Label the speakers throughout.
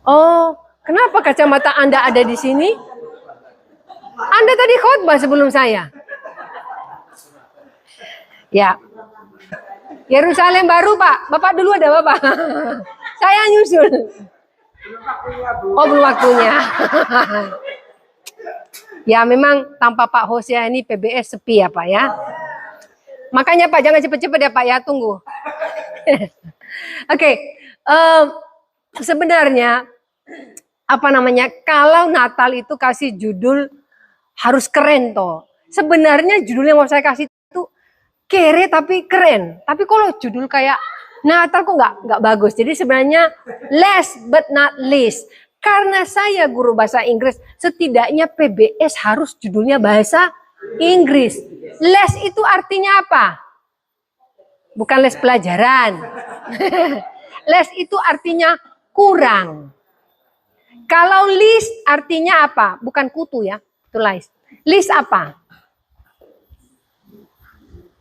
Speaker 1: Oh, kenapa kacamata Anda ada di sini? Anda tadi khotbah sebelum saya. Ya. Yerusalem baru, Pak. Bapak dulu ada Bapak. Saya nyusul. Oh, belum waktunya. Ya, memang tanpa Pak Hosea ini PBS sepi ya, Pak ya. Makanya Pak jangan cepet-cepet ya Pak ya, tunggu. Oke, sebenarnya apa namanya, kalau Natal itu kasih judul harus keren toh. Sebenarnya judul yang mau saya kasih itu kere tapi keren. Tapi kalau judul kayak Natal kok nggak bagus. Jadi sebenarnya last but not least. Karena saya guru bahasa Inggris, setidaknya PBS harus judulnya bahasa Inggris. Les itu artinya apa? Bukan les pelajaran. Les itu artinya kurang. Kalau list artinya apa? Bukan kutu ya, itu list. List apa?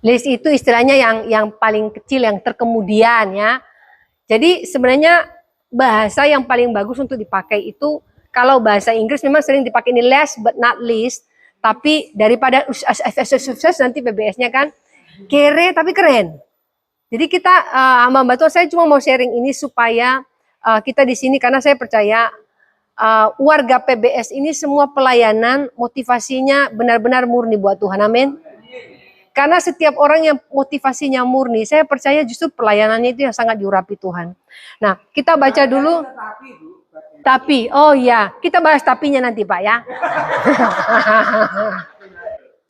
Speaker 1: List itu istilahnya yang paling kecil, yang terkemudian ya. Jadi sebenarnya bahasa yang paling bagus untuk dipakai itu, kalau bahasa Inggris memang sering dipakai ini last but not least. Tapi daripada sukses nanti PBS-nya kan kere tapi keren. Jadi kita Mbak Tuhan, saya cuma mau sharing ini supaya kita di sini, karena saya percaya warga PBS ini semua pelayanan motivasinya benar-benar murni buat Tuhan. Amin. Karena setiap orang yang motivasinya murni, saya percaya justru pelayanannya itu yang sangat diurapi Tuhan. Nah, kita baca dulu. Tapi, oh ya, kita bahas tapinya nanti Pak ya.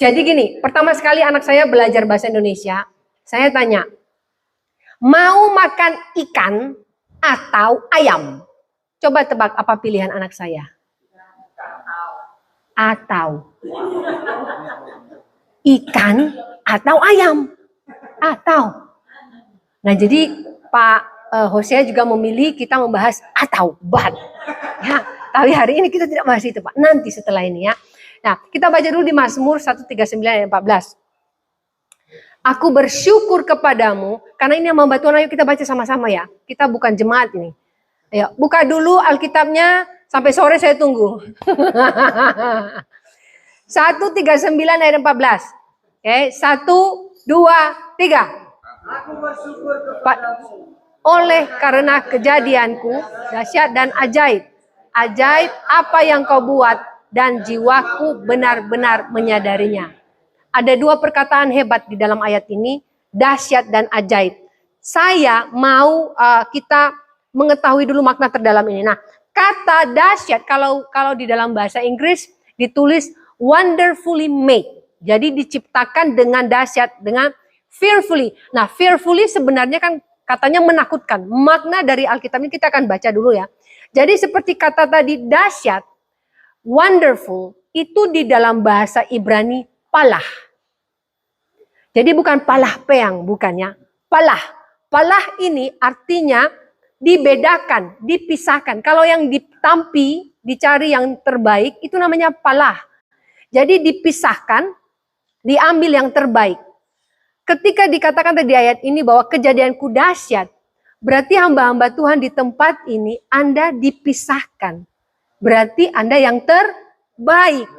Speaker 1: Jadi gini, pertama sekali anak saya belajar bahasa Indonesia, saya tanya, mau makan ikan atau ayam? Coba tebak apa pilihan anak saya? Atau. Ikan atau ayam? Atau. Nah jadi Pak Hosea juga memilih kita membahas atau but. Ya, tapi hari ini kita tidak bahas itu Pak, nanti setelah ini ya. Nah kita baca dulu di Mazmur 139 ayat 14. Aku bersyukur kepadamu, karena ini yang membantu. Ayo kita baca sama-sama ya. Kita bukan jemaat ini. Ayo, buka dulu Alkitabnya, sampai sore saya tunggu. 139 ayat 14. Oke, 1, 2, 3. Aku bersyukur kepadamu. Oleh karena kejadianku dahsyat dan ajaib. Ajaib apa yang kau buat dan jiwaku benar-benar menyadarinya. Ada dua perkataan hebat di dalam ayat ini, dahsyat dan ajaib. Saya mau kita mengetahui dulu makna terdalam ini. Nah, kata dahsyat kalau di dalam bahasa Inggris ditulis wonderfully made. Jadi diciptakan dengan dahsyat, dengan fearfully. Nah, fearfully sebenarnya kan katanya menakutkan. Makna dari Alkitab ini kita akan baca dulu ya. Jadi seperti kata tadi dahsyat, wonderful, itu di dalam bahasa Ibrani palah. Jadi bukan palah peang, bukannya. Palah. Palah ini artinya dibedakan, dipisahkan. Kalau yang ditampi, dicari yang terbaik, itu namanya palah. Jadi dipisahkan, diambil yang terbaik. Ketika dikatakan tadi ayat ini bahwa kejadianku dahsyat, berarti hamba-hamba Tuhan di tempat ini Anda dipisahkan. Berarti Anda yang terbaik.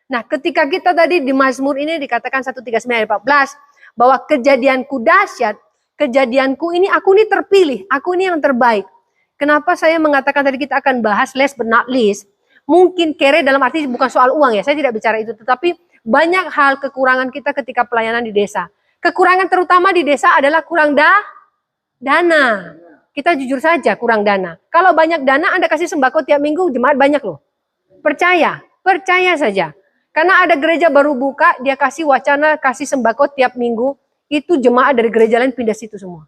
Speaker 1: Nah, ketika kita tadi di Mazmur ini dikatakan 139 ayat 14 bahwa kejadianku dahsyat, kejadianku ini aku ini terpilih, aku ini yang terbaik. Kenapa saya mengatakan tadi kita akan bahas last but not least? Mungkin kere dalam arti bukan soal uang ya, saya tidak bicara itu, tetapi banyak hal kekurangan kita ketika pelayanan di desa. Kekurangan terutama di desa adalah kurang dana. Kita jujur saja kurang dana. Kalau banyak dana Anda kasih sembako tiap minggu, jemaat banyak loh. Percaya saja. Karena ada gereja baru buka, dia kasih wacana, kasih sembako tiap minggu, itu jemaat dari gereja lain pindah situ semua.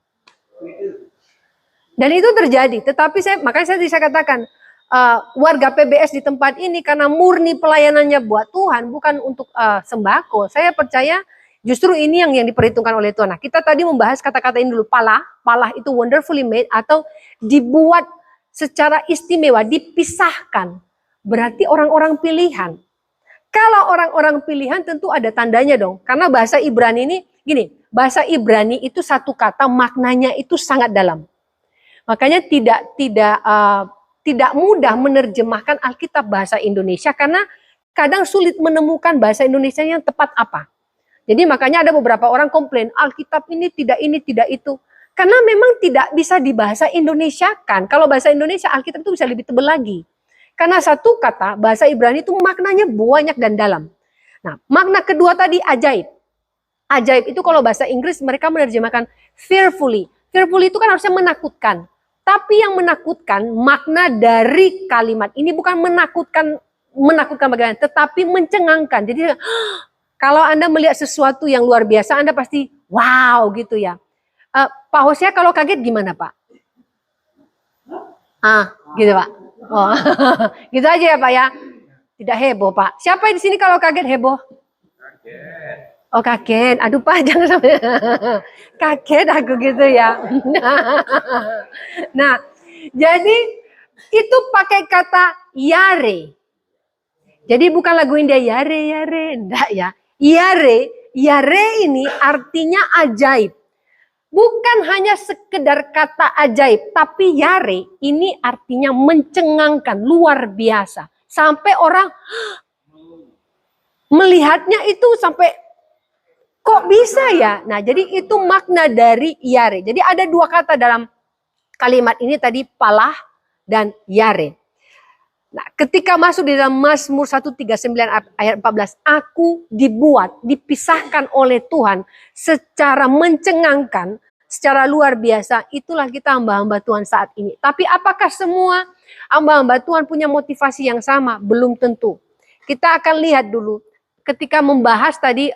Speaker 1: Dan itu terjadi, tetapi makanya saya bisa katakan, warga PBS di tempat ini karena murni pelayanannya buat Tuhan, bukan untuk sembako. Saya percaya justru ini yang diperhitungkan oleh Tuhan. Nah, kita tadi membahas kata-kata ini dulu, palah itu wonderfully made atau dibuat secara istimewa, dipisahkan. Berarti orang-orang pilihan. Kalau orang-orang pilihan tentu ada tandanya dong. Karena bahasa Ibrani ini, gini, bahasa Ibrani itu satu kata maknanya itu sangat dalam. Makanya tidak tidak mudah menerjemahkan Alkitab bahasa Indonesia karena kadang sulit menemukan bahasa Indonesia yang tepat apa. Jadi makanya ada beberapa orang komplain, Alkitab ini, tidak itu. Karena memang tidak bisa dibahasa Indonesia kan. Kalau bahasa Indonesia, Alkitab itu bisa lebih tebal lagi. Karena satu kata, bahasa Ibrani itu maknanya banyak dan dalam. Nah, makna kedua tadi ajaib. Ajaib itu kalau bahasa Inggris mereka menerjemahkan fearfully. Fearfully itu kan harusnya menakutkan. Tapi yang menakutkan, makna dari kalimat ini bukan menakutkan bagaimana, tetapi mencengangkan. Jadi kalau Anda melihat sesuatu yang luar biasa, Anda pasti wow gitu ya. Pak Hosea kalau kaget gimana Pak? Gitu Pak. Oh, gitu aja ya Pak ya. Tidak heboh Pak. Siapa di sini kalau kaget heboh? Kaget. Oh kaget. Aduh Pak jangan sampai kaget aku gitu ya. Nah, jadi itu pakai kata yare. Jadi bukan lagu India yare, enggak ya. Yare ini artinya ajaib. Bukan hanya sekedar kata ajaib, tapi yare ini artinya mencengangkan, luar biasa. Sampai orang melihatnya itu sampai kok bisa ya? Nah, jadi itu makna dari yare. Jadi ada dua kata dalam kalimat ini tadi, palah dan yare. Nah, ketika masuk di dalam Mazmur 139 ayat 14, aku dipisahkan oleh Tuhan secara mencengangkan, secara luar biasa, itulah kita hamba-hamba Tuhan saat ini. Tapi apakah semua hamba-hamba Tuhan punya motivasi yang sama? Belum tentu. Kita akan lihat dulu, ketika membahas tadi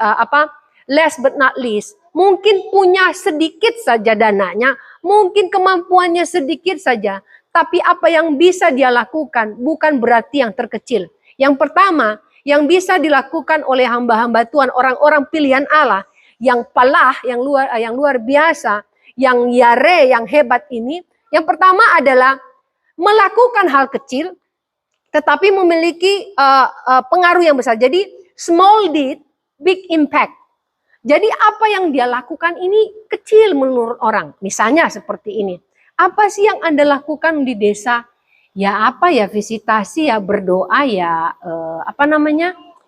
Speaker 1: last but not least, mungkin punya sedikit saja dananya, mungkin kemampuannya sedikit saja, tapi apa yang bisa dia lakukan bukan berarti yang terkecil. Yang pertama, yang bisa dilakukan oleh hamba-hamba Tuhan, orang-orang pilihan Allah, yang palah, yang luar biasa, yang yare, yang hebat ini, yang pertama adalah melakukan hal kecil, tetapi memiliki pengaruh yang besar. Jadi small deed, big impact. Jadi apa yang dia lakukan ini kecil menurut orang. Misalnya seperti ini. Apa sih yang Anda lakukan di desa? Ya apa ya, visitasi ya, berdoa ya,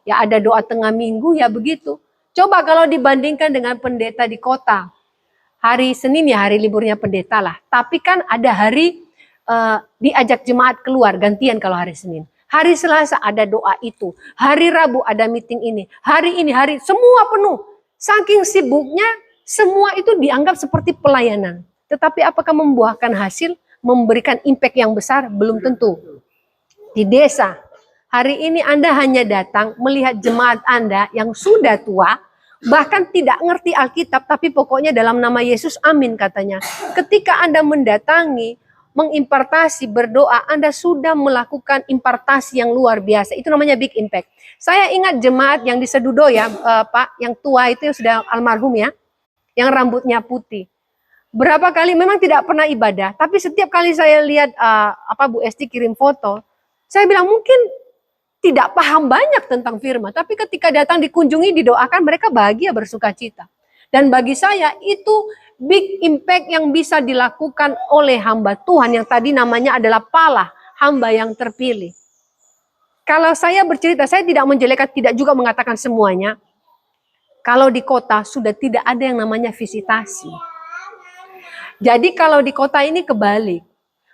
Speaker 1: ya ada doa tengah minggu ya begitu. Coba kalau dibandingkan dengan pendeta di kota. Hari Senin ya hari liburnya pendeta lah. Tapi kan ada hari diajak jemaat keluar, gantian kalau hari Senin. Hari Selasa ada doa itu. Hari Rabu ada meeting ini. Hari ini, semua penuh. Saking sibuknya, semua itu dianggap seperti pelayanan. Tetapi apakah membuahkan hasil, memberikan impact yang besar? Belum tentu. Di desa, hari ini Anda hanya datang melihat jemaat Anda yang sudah tua, bahkan tidak ngerti Alkitab, tapi pokoknya dalam nama Yesus, amin katanya. Ketika Anda mendatangi, mengimpartasi, berdoa, Anda sudah melakukan impartasi yang luar biasa. Itu namanya big impact. Saya ingat jemaat yang di Sedudo ya, Pak, yang tua itu yang sudah almarhum ya, yang rambutnya putih. Berapa kali memang tidak pernah ibadah, tapi setiap kali saya lihat Bu Esti kirim foto, saya bilang mungkin tidak paham banyak tentang firman, tapi ketika datang dikunjungi, didoakan, mereka bahagia, bersuka cita. Dan bagi saya itu big impact yang bisa dilakukan oleh hamba Tuhan yang tadi namanya adalah palah, hamba yang terpilih. Kalau saya bercerita, saya tidak menjelekkan, tidak juga mengatakan semuanya. Kalau di kota sudah tidak ada yang namanya visitasi. Jadi kalau di kota ini kebalik,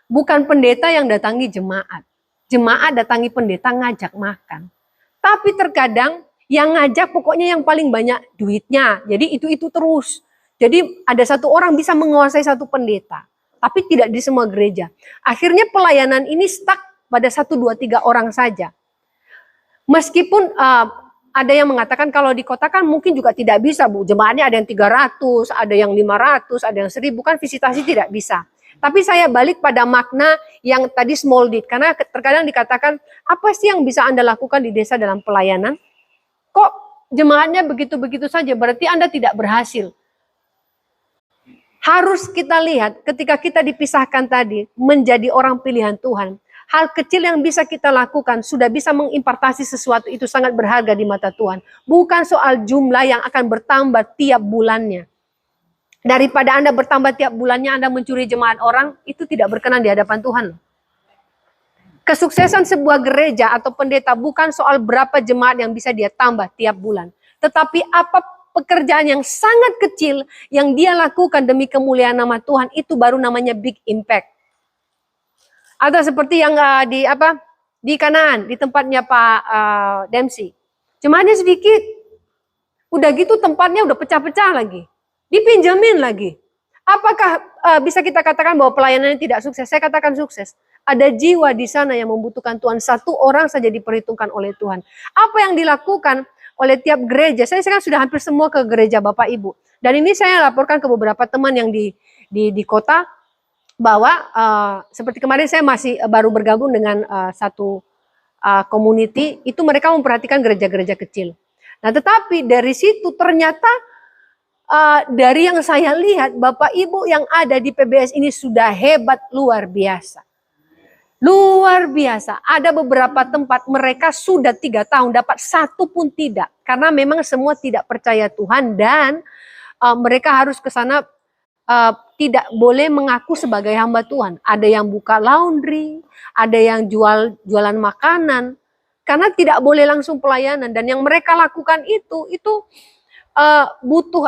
Speaker 1: bukan pendeta yang datangi jemaat. Jemaat datangi pendeta ngajak makan. Tapi terkadang yang ngajak pokoknya yang paling banyak duitnya. Jadi itu terus. Jadi ada satu orang bisa menguasai satu pendeta. Tapi tidak di semua gereja. Akhirnya pelayanan ini stuck pada 1, 2, 3 orang saja. Meskipun ada yang mengatakan kalau di kota kan mungkin juga tidak bisa, Bu. Jemaatnya ada yang 300, ada yang 500, ada yang 1000, kan visitasi tidak bisa. Tapi saya balik pada makna yang tadi small deed. Karena terkadang dikatakan, apa sih yang bisa Anda lakukan di desa dalam pelayanan? Kok jemaatnya begitu-begitu saja? Berarti Anda tidak berhasil. Harus kita lihat ketika kita dipisahkan tadi, menjadi orang pilihan Tuhan. Hal kecil yang bisa kita lakukan sudah bisa mengimpartasi sesuatu, itu sangat berharga di mata Tuhan. Bukan soal jumlah yang akan bertambah tiap bulannya. Daripada Anda bertambah tiap bulannya, Anda mencuri jemaat orang, itu tidak berkenan di hadapan Tuhan. Kesuksesan sebuah gereja atau pendeta bukan soal berapa jemaat yang bisa dia tambah tiap bulan. Tetapi apa pekerjaan yang sangat kecil yang dia lakukan demi kemuliaan nama Tuhan, itu baru namanya big impact. Atau seperti yang di Kanaan, di tempatnya Pak Dempsey. Jemaatnya sedikit. Udah gitu tempatnya udah pecah-pecah lagi. Dipinjemin lagi. Apakah bisa kita katakan bahwa pelayanannya tidak sukses? Saya katakan sukses. Ada jiwa di sana yang membutuhkan Tuhan. Satu orang saja diperhitungkan oleh Tuhan. Apa yang dilakukan oleh tiap gereja? Saya sekarang sudah hampir semua ke gereja Bapak Ibu. Dan ini saya laporkan ke beberapa teman yang di kota. Bahwa seperti kemarin saya masih baru bergabung dengan satu community. Itu mereka memperhatikan gereja-gereja kecil. Nah tetapi dari situ ternyata dari yang saya lihat, Bapak Ibu yang ada di PBS ini sudah hebat, luar biasa. Luar biasa. Ada beberapa tempat mereka sudah 3 tahun dapat satu pun tidak. Karena memang semua tidak percaya Tuhan dan mereka harus ke sana tidak boleh mengaku sebagai hamba Tuhan. Ada yang buka laundry, ada yang jualan makanan. Karena tidak boleh langsung pelayanan. Dan yang mereka lakukan itu butuh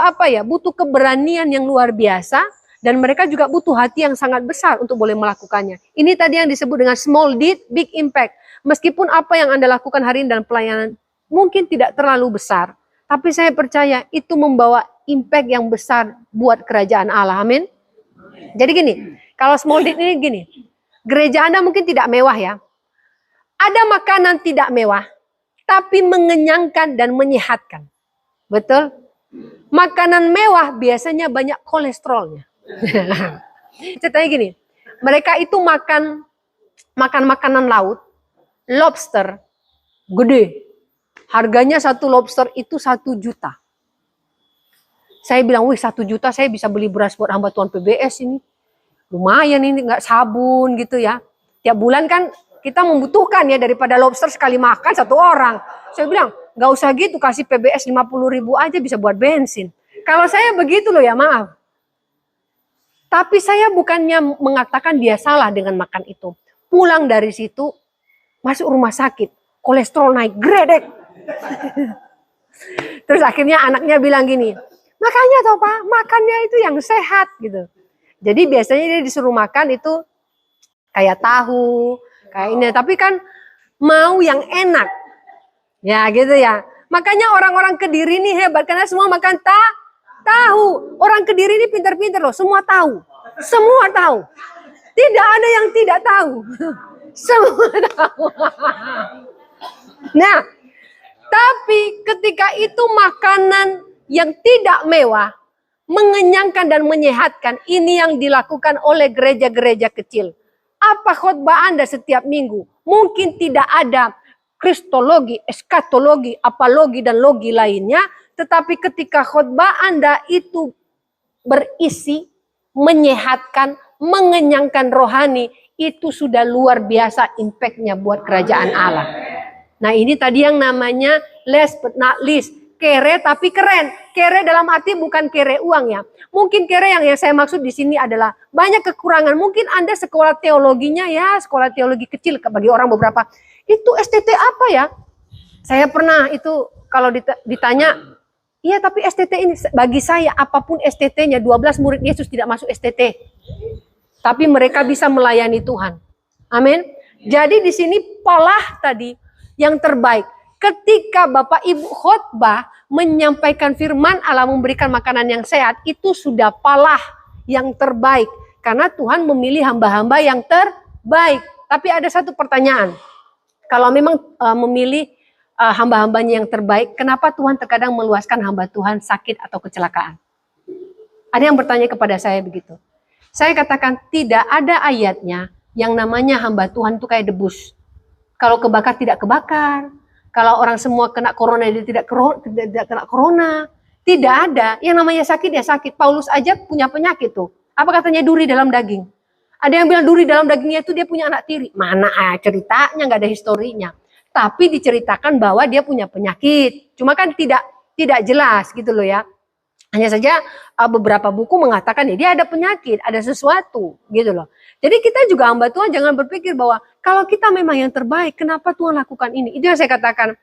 Speaker 1: butuh keberanian yang luar biasa. Dan mereka juga butuh hati yang sangat besar untuk boleh melakukannya. Ini tadi yang disebut dengan small deed, big impact. Meskipun apa yang Anda lakukan hari ini dan pelayanan mungkin tidak terlalu besar. Tapi saya percaya itu membawa impact yang besar buat kerajaan Allah. Amin. Jadi gini, kalau small deed ini gini. Gereja Anda mungkin tidak mewah ya. Ada makanan tidak mewah, tapi mengenyangkan dan menyehatkan. Betul? Makanan mewah biasanya banyak kolesterolnya. Ceritanya gini, mereka itu makan makanan laut, lobster, gede. Harganya satu lobster itu 1 juta. Saya bilang, wih 1 juta saya bisa beli beras buat hamba Tuhan PBS ini. Lumayan ini, nggak sabun gitu ya. Tiap bulan kan kita membutuhkan ya daripada lobster sekali makan 1 orang. Saya bilang, nggak usah gitu, kasih PBS 50.000 aja bisa buat bensin. Kalau saya begitu loh ya, maaf. Tapi saya bukannya mengatakan dia salah dengan makan itu. Pulang dari situ, masuk rumah sakit, kolesterol naik, gredek. Terus akhirnya anaknya bilang gini, makanya toh Pak, makannya itu yang sehat gitu. Jadi biasanya dia disuruh makan itu kayak tahu, kayak ini. Tapi kan mau yang enak. Ya gitu ya. Makanya orang-orang Kediri ini hebat karena semua makan tahu. Orang Kediri ini pintar-pintar loh, semua tahu. Semua tahu. Tidak ada yang tidak tahu. Semua tahu. Nah, tapi ketika itu makanan yang tidak mewah, mengenyangkan dan menyehatkan, ini yang dilakukan oleh gereja-gereja kecil. Apa khotbah Anda setiap minggu? Mungkin tidak ada kristologi, eskatologi, apologi dan logi lainnya, tetapi ketika khotbah Anda itu berisi, menyehatkan, mengenyangkan rohani, itu sudah luar biasa impactnya buat kerajaan Allah. Nah ini tadi yang namanya last but not least, kere tapi keren. Kere dalam arti bukan kere uang ya. Mungkin kere yang saya maksud di sini adalah banyak kekurangan. Mungkin Anda sekolah teologinya ya, sekolah teologi kecil bagi orang beberapa. Itu STT apa ya? Saya pernah itu kalau ditanya, iya tapi STT ini bagi saya apapun STT-nya 12 murid Yesus tidak masuk STT. Tapi mereka bisa melayani Tuhan. Amin. Jadi di sini pola tadi yang terbaik. Ketika Bapak Ibu khotbah menyampaikan firman Allah, memberikan makanan yang sehat, itu sudah palah yang terbaik. Karena Tuhan memilih hamba-hamba yang terbaik. Tapi ada satu pertanyaan. Kalau memang memilih hamba-hambanya yang terbaik, kenapa Tuhan terkadang meluaskan hamba Tuhan sakit atau kecelakaan? Ada yang bertanya kepada saya begitu. Saya katakan tidak ada ayatnya yang namanya hamba Tuhan itu kayak debus. Kalau kebakar tidak kebakar. Kalau orang semua kena corona dia tidak kena corona. Tidak ada. Yang namanya sakit ya sakit. Paulus aja punya penyakit tuh. Apa katanya duri dalam daging. Ada yang bilang duri dalam dagingnya itu dia punya anak tiri. Mana ceritanya nggak ada historinya. Tapi diceritakan bahwa dia punya penyakit. Cuma kan tidak jelas gitu loh ya. Hanya saja beberapa buku mengatakan ya dia ada penyakit, ada sesuatu gitu loh. Jadi kita juga hamba Tuhan jangan berpikir bahwa kalau kita memang yang terbaik, kenapa Tuhan lakukan ini? Itu yang saya katakan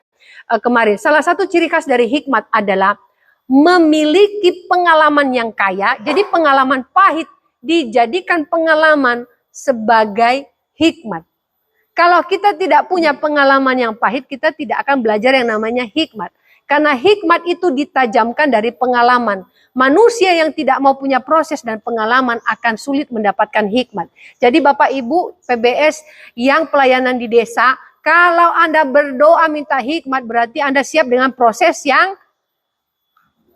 Speaker 1: kemarin. Salah satu ciri khas dari hikmat adalah memiliki pengalaman yang kaya. Jadi pengalaman pahit dijadikan pengalaman sebagai hikmat. Kalau kita tidak punya pengalaman yang pahit, kita tidak akan belajar yang namanya hikmat. Karena hikmat itu ditajamkan dari pengalaman. Manusia yang tidak mau punya proses dan pengalaman akan sulit mendapatkan hikmat. Jadi Bapak Ibu PBS yang pelayanan di desa, kalau Anda berdoa minta hikmat berarti Anda siap dengan proses yang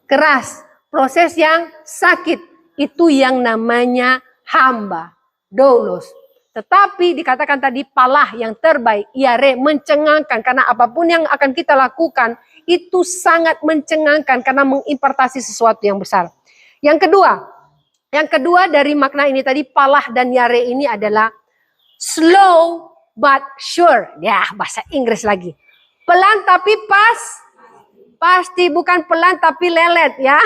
Speaker 1: keras. Proses yang sakit. Itu yang namanya hamba. Doulos. Tetapi dikatakan tadi palah yang terbaik, iare, mencengangkan. Karena apapun yang akan kita lakukan, itu sangat mencengangkan karena mengimpartasi sesuatu yang besar. Yang kedua dari makna ini tadi, palah dan iare ini adalah slow but sure. Ya, bahasa Inggris lagi. Pelan tapi pasti, bukan pelan tapi lelet ya.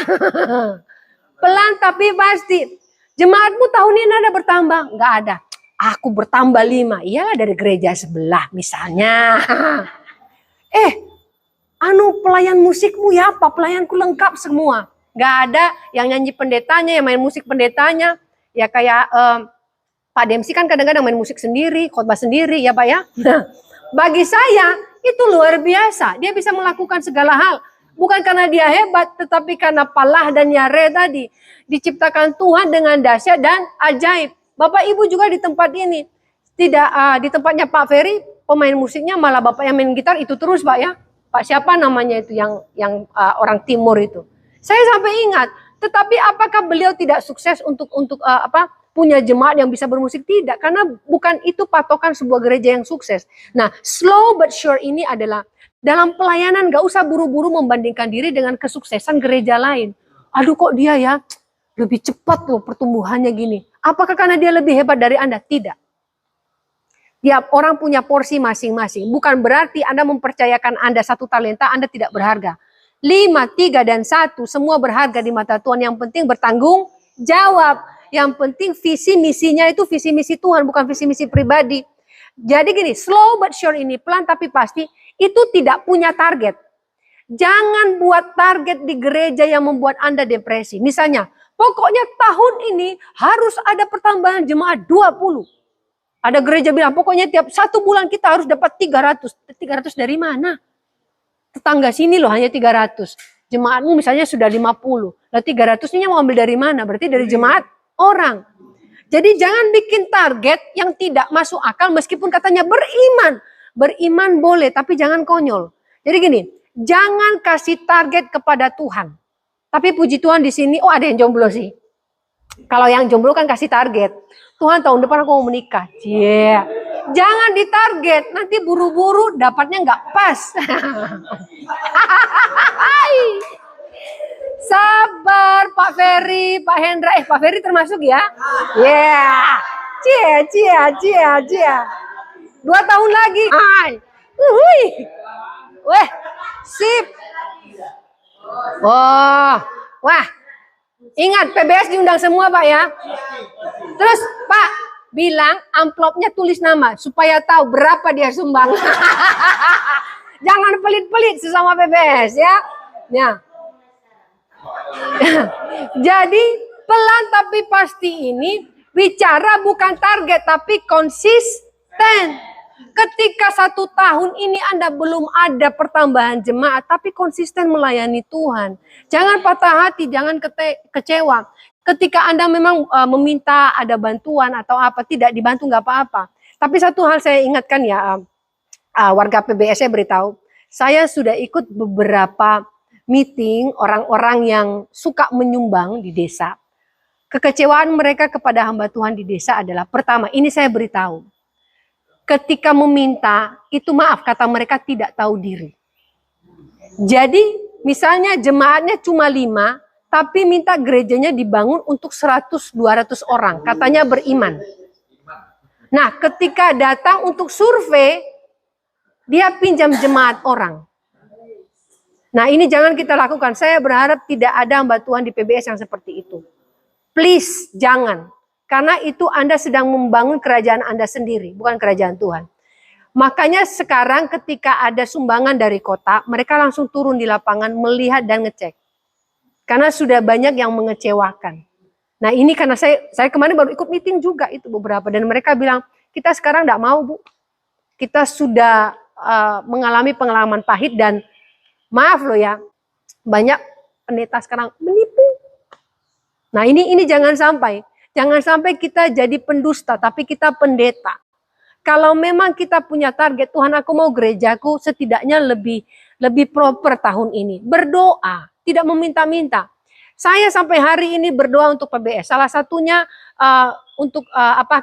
Speaker 1: Pelan tapi pasti. Jemaatmu tahun ini ada bertambah? Enggak ada. Aku bertambah 5. Iyalah dari gereja sebelah misalnya. Pelayan musikmu ya apa? Pelayanku lengkap semua. Enggak ada yang nyanyi pendetanya, yang main musik pendetanya. Ya kayak Pak Demsi kan kadang-kadang main musik sendiri, khotbah sendiri ya Pak ya. Nah, bagi saya itu luar biasa. Dia bisa melakukan segala hal. Bukan karena dia hebat, tetapi karena palah dan yare tadi. Diciptakan Tuhan dengan dahsyat dan ajaib. Bapak Ibu juga di tempat ini. Tidak di tempatnya Pak Ferry, pemain musiknya malah Bapak yang main gitar itu terus Pak ya. Pak siapa namanya itu yang orang timur itu. Saya sampai ingat, tetapi apakah beliau tidak sukses untuk punya jemaat yang bisa bermusik? Tidak, karena bukan itu patokan sebuah gereja yang sukses. Nah, slow but sure ini adalah dalam pelayanan gak usah buru-buru membandingkan diri dengan kesuksesan gereja lain. Aduh kok dia ya lebih cepat loh pertumbuhannya gini. Apakah karena dia lebih hebat dari Anda? Tidak. Tiap orang punya porsi masing-masing. Bukan berarti Anda mempercayakan Anda 1 talenta, Anda tidak berharga. 5, 3, dan 1 semua berharga di mata Tuhan. Yang penting bertanggung jawab. Yang penting visi misinya itu visi misi Tuhan, bukan visi misi pribadi. Jadi gini, slow but sure ini, pelan tapi pasti, itu tidak punya target. Jangan buat target di gereja yang membuat Anda depresi. Misalnya, pokoknya tahun ini harus ada pertambahan jemaat 20. Ada gereja bilang, pokoknya tiap 1 bulan kita harus dapat 300. 300 dari mana? Tetangga sini loh hanya 300. Jemaatmu misalnya sudah 50. Nah 300 ini mau ambil dari mana? Berarti dari jemaat orang. Jadi jangan bikin target yang tidak masuk akal meskipun katanya beriman. Beriman boleh tapi jangan konyol. Jadi gini, jangan kasih target kepada Tuhan. Tapi puji Tuhan di sini, ada yang jomblo sih. Kalau yang jomblo kan kasih target. Tuhan tahun depan aku mau menikah. Yeah. Jangan ditarget, nanti buru-buru dapatnya nggak pas. Sabar Pak Ferry, Pak Hendra. Pak Ferry termasuk ya? Yeah. Cia. 2 tahun lagi. Weh, sip. Wah. Ingat PBS diundang semua Pak ya. Terus Pak bilang amplopnya tulis nama supaya tahu berapa dia sumbang. Jangan pelit-pelit sesama PBS ya. Ya. Jadi pelan tapi pasti ini bicara bukan target tapi konsisten. Ketika 1 tahun ini Anda belum ada pertambahan jemaat tapi konsisten melayani Tuhan. Jangan patah hati, jangan kecewa. Ketika Anda memang meminta ada bantuan atau apa, tidak dibantu nggak apa-apa. Tapi satu hal saya ingatkan ya, warga PBS saya beritahu, saya sudah ikut beberapa meeting orang-orang yang suka menyumbang di desa. Kekecewaan mereka kepada hamba Tuhan di desa adalah, pertama, ini saya beritahu, ketika meminta, itu maaf, kata mereka tidak tahu diri. Jadi, misalnya jemaatnya cuma 5, tapi minta gerejanya dibangun untuk 100-200 orang. Katanya beriman. Nah, ketika datang untuk survei, dia pinjam jemaat orang. Nah ini jangan kita lakukan. Saya berharap tidak ada hamba Tuhan di PBS yang seperti itu. Please, jangan. Karena itu Anda sedang membangun kerajaan Anda sendiri, bukan kerajaan Tuhan. Makanya sekarang ketika ada sumbangan dari kota, mereka langsung turun di lapangan melihat dan ngecek. Karena sudah banyak yang mengecewakan. Nah ini karena saya kemarin baru ikut meeting juga itu beberapa. Dan mereka bilang, kita sekarang tidak mau Bu. Kita sudah mengalami pengalaman pahit dan maaf loh ya, banyak pendeta sekarang menipu. Nah ini jangan sampai. Jangan sampai kita jadi pendusta, tapi kita pendeta. Kalau memang kita punya target, Tuhan aku mau gerejaku setidaknya lebih proper tahun ini. Berdoa, tidak meminta-minta. Saya sampai hari ini berdoa untuk PBS. Salah satunya untuk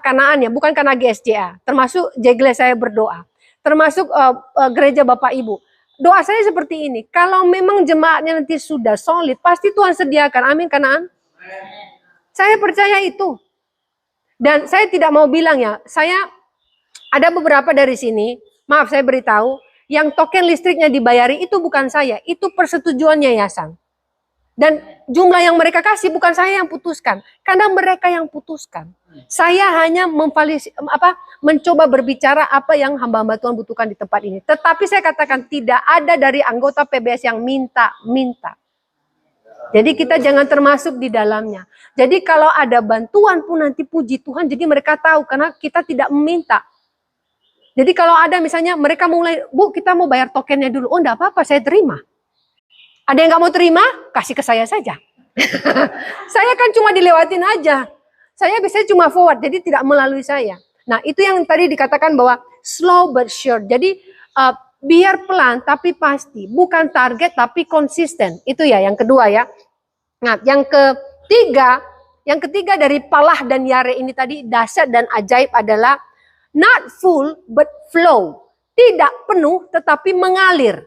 Speaker 1: Kanaan ya, bukan karena GSJA. Termasuk Jegle saya berdoa. Termasuk gereja Bapak Ibu. Doa saya seperti ini. Kalau memang jemaatnya nanti sudah solid, pasti Tuhan sediakan. Amin Kanaan. Saya percaya itu. Dan saya tidak mau bilang ya, ada beberapa dari sini, maaf saya beritahu, yang token listriknya dibayari itu bukan saya, itu persetujuan yayasan. Dan jumlah yang mereka kasih bukan saya yang putuskan, karena mereka yang putuskan. Saya hanya mencoba berbicara apa yang hamba-hamba Tuhan butuhkan di tempat ini. Tetapi saya katakan tidak ada dari anggota PBS yang minta. Jadi kita jangan termasuk di dalamnya. Jadi kalau ada bantuan pun nanti puji Tuhan, jadi mereka tahu karena kita tidak meminta. Jadi kalau ada misalnya mereka mulai, Bu kita mau bayar tokennya dulu. Oh enggak apa-apa, saya terima. Ada yang nggak mau terima? Kasih ke saya saja. Saya kan cuma dilewatin aja. Saya biasanya cuma forward, jadi tidak melalui saya. Nah itu yang tadi dikatakan bahwa slow but sure. Jadi biar pelan tapi pasti. Bukan target tapi konsisten. Itu ya yang kedua ya. Nah yang ketiga dari Palah dan Yare ini tadi dahsyat dan ajaib adalah not full but flow. Tidak penuh tetapi mengalir.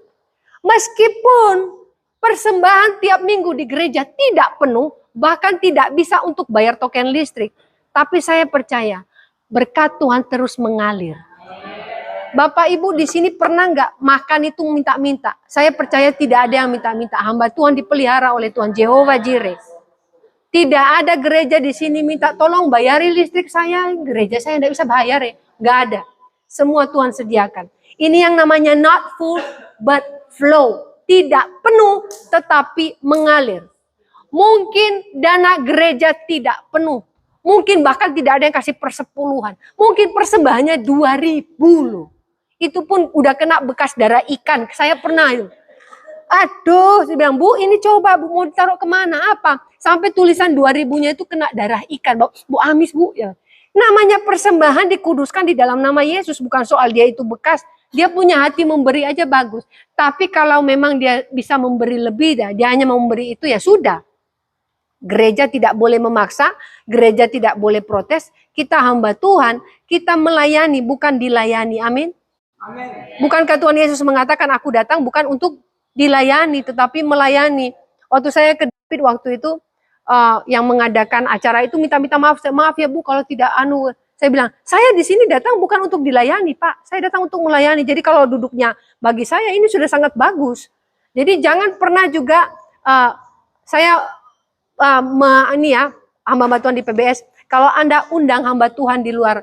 Speaker 1: Meskipun persembahan tiap minggu di gereja tidak penuh, bahkan tidak bisa untuk bayar token listrik. Tapi saya percaya berkat Tuhan terus mengalir. Bapak Ibu di sini pernah nggak makan itu minta-minta? Saya percaya tidak ada yang minta-minta. Hamba Tuhan dipelihara oleh Tuhan Jehovah Jireh. Tidak ada gereja di sini minta tolong bayari listrik saya. Gereja saya tidak bisa bayar ya. Nggak ada. Semua Tuhan sediakan. Ini yang namanya not full but flow. Tidak penuh tetapi mengalir. Mungkin dana gereja tidak penuh. Mungkin bahkan tidak ada yang kasih persepuluhan. Mungkin persembahannya 2.000 loh. Itu pun udah kena bekas darah ikan. Saya pernah itu. Aduh, saya bilang, Bu ini coba Bu mau ditaruh kemana? Apa? Sampai tulisan 2.000-nya itu kena darah ikan. Bu amis Bu ya. Namanya persembahan dikuduskan di dalam nama Yesus. Bukan soal dia itu bekas. Dia punya hati memberi aja bagus. Tapi kalau memang dia bisa memberi lebih, dia hanya memberi itu ya sudah. Gereja tidak boleh memaksa. Gereja tidak boleh protes. Kita hamba Tuhan. Kita melayani bukan dilayani. Amin. Amin. Bukankah Tuhan Yesus mengatakan aku datang bukan untuk dilayani tetapi melayani. Waktu saya ke David waktu itu yang mengadakan acara itu minta maaf ya Bu kalau tidak saya bilang saya di sini datang bukan untuk dilayani Pak, saya datang untuk melayani. Jadi kalau duduknya bagi saya ini sudah sangat bagus. Jadi jangan pernah juga saya hamba Tuhan di PBS kalau Anda undang hamba Tuhan di luar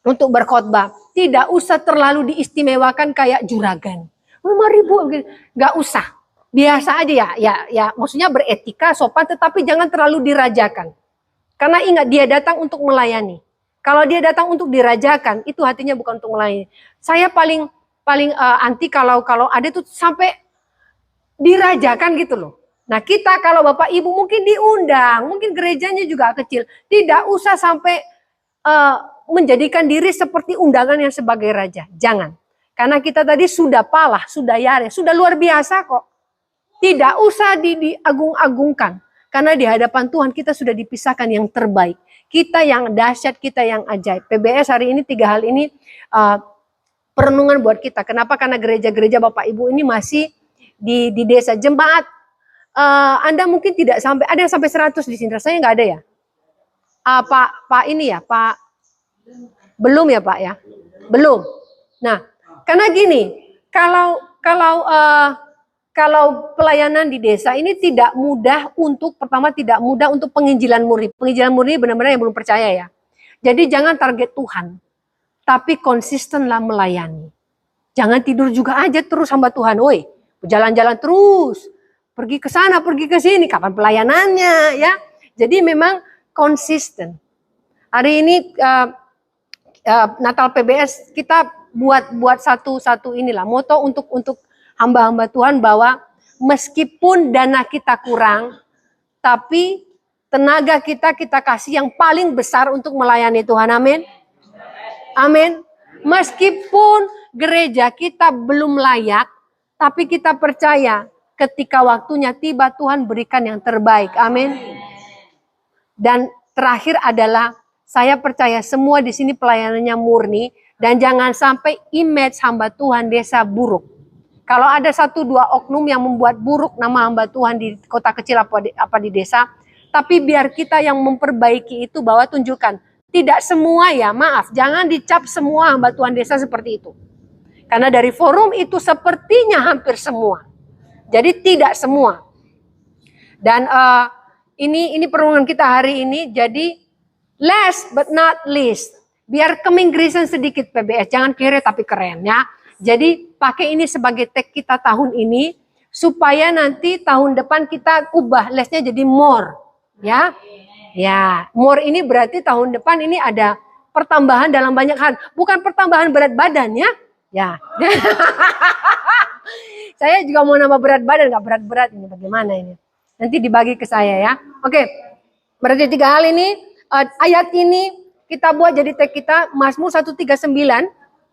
Speaker 1: untuk berkhotbah tidak usah terlalu diistimewakan kayak juragan. 5.000 nggak usah. Biasa aja ya maksudnya beretika, sopan, tetapi jangan terlalu dirajakan. Karena ingat dia datang untuk melayani. Kalau dia datang untuk dirajakan, itu hatinya bukan untuk melayani. Saya paling anti kalau ada itu sampai dirajakan gitu loh. Nah kita kalau Bapak Ibu mungkin diundang, mungkin gerejanya juga kecil, tidak usah sampai menjadikan diri seperti undangan yang sebagai raja. Jangan. Karena kita tadi sudah Palah, sudah Yare, sudah luar biasa kok. Tidak usah diagung-agungkan. Karena di hadapan Tuhan kita sudah dipisahkan yang terbaik. Kita yang dahsyat, kita yang ajaib. PBS hari ini 3 hal ini perenungan buat kita. Kenapa? Karena gereja-gereja Bapak Ibu ini masih di desa. Jemaat Anda mungkin tidak sampai, ada yang sampai 100 di sini. Rasanya nggak ada ya? Pak ini ya, Pak. Belum ya Pak ya? Belum. Nah, karena gini, kalau kalau pelayanan di desa ini tidak mudah untuk, pertama tidak mudah untuk penginjilan murni. Penginjilan murni benar-benar yang belum percaya ya. Jadi jangan target Tuhan, tapi konsistenlah melayani. Jangan tidur juga aja terus hamba Tuhan. Woi, jalan-jalan terus, pergi ke sana, pergi ke sini. Kapan pelayanannya ya? Jadi memang konsisten. Hari ini Natal PBS kita buat satu inilah moto untuk hamba-hamba Tuhan, bahwa meskipun dana kita kurang, tapi tenaga kita kasih yang paling besar untuk melayani Tuhan. Amin. Amin. Meskipun gereja kita belum layak, tapi kita percaya ketika waktunya tiba Tuhan berikan yang terbaik. Amin. Dan terakhir adalah saya percaya semua di sini pelayanannya murni, dan jangan sampai image hamba Tuhan desa buruk. Kalau ada 1-2 oknum yang membuat buruk nama hamba Tuhan di kota kecil apa di desa, tapi biar kita yang memperbaiki itu, bahwa tunjukkan. Tidak semua ya, maaf, jangan dicap semua hamba Tuhan desa seperti itu. Karena dari forum itu sepertinya hampir semua. Jadi tidak semua. Dan ini perundungan kita hari ini, jadi last but not least, biar keminggrisan sedikit PBS, jangan kere tapi keren ya. Jadi pakai ini sebagai tag kita tahun ini, supaya nanti tahun depan kita ubah lessnya jadi more, ya. Ya, more ini berarti tahun depan ini ada pertambahan dalam banyak hal, bukan pertambahan berat badan ya. Ya. Saya juga mau nambah berat badan, nggak berat-berat ini, bagaimana ini? Nanti dibagi ke saya ya. Oke, berarti 3 hal ini, ayat ini kita buat jadi tag kita, Mazmur 139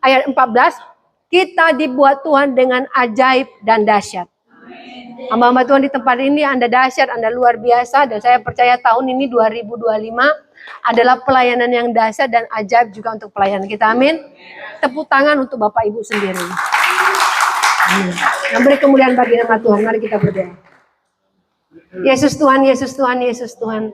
Speaker 1: ayat 14. Kita dibuat Tuhan dengan ajaib dan dahsyat. Hamba-hamba Tuhan di tempat ini, Anda dahsyat, Anda luar biasa. Dan saya percaya tahun ini 2025 adalah pelayanan yang dahsyat dan ajaib juga untuk pelayanan kita. Amin. Tepuk tangan untuk Bapak Ibu sendiri. Amin. Yang beri kemuliaan bagi nama Tuhan. Mari kita berdoa. Yesus Tuhan, Yesus Tuhan, Yesus Tuhan.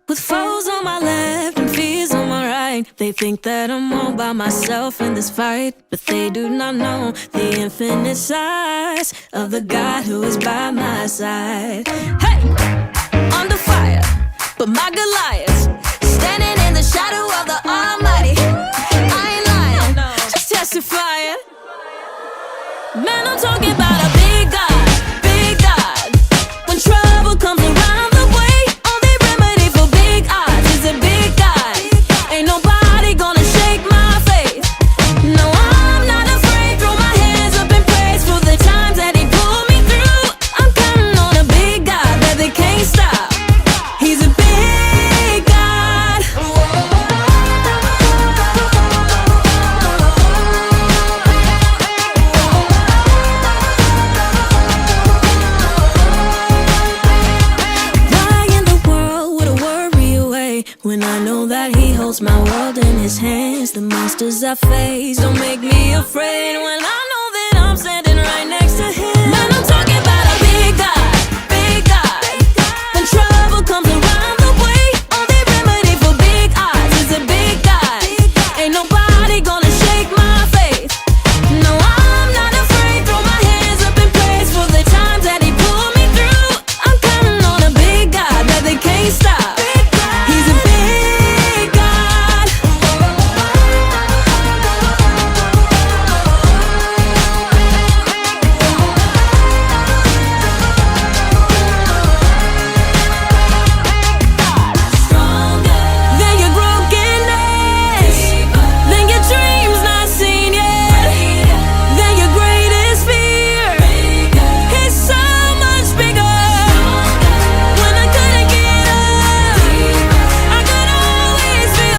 Speaker 2: With foes on my left and fears on my right, they think that I'm all by myself in this fight, but they do not know the infinite size of the God who is by my side. Hey, under fire, but my Goliath standing in the shadow of the Almighty. I ain't lying, just testifying. Man, I'm talking about a big God, big God. When trouble comes around the way, only remedy for big odds is a big God. Ain't nobody gonna shake my faith. No, I'm not afraid. Throw my hands up in praise for the times that He pulled me through. I'm counting on a big God that they can't stop. He's a big God. Why in the world would I worry away when I know that He holds my world in His hands? The monsters I face don't make me afraid when I know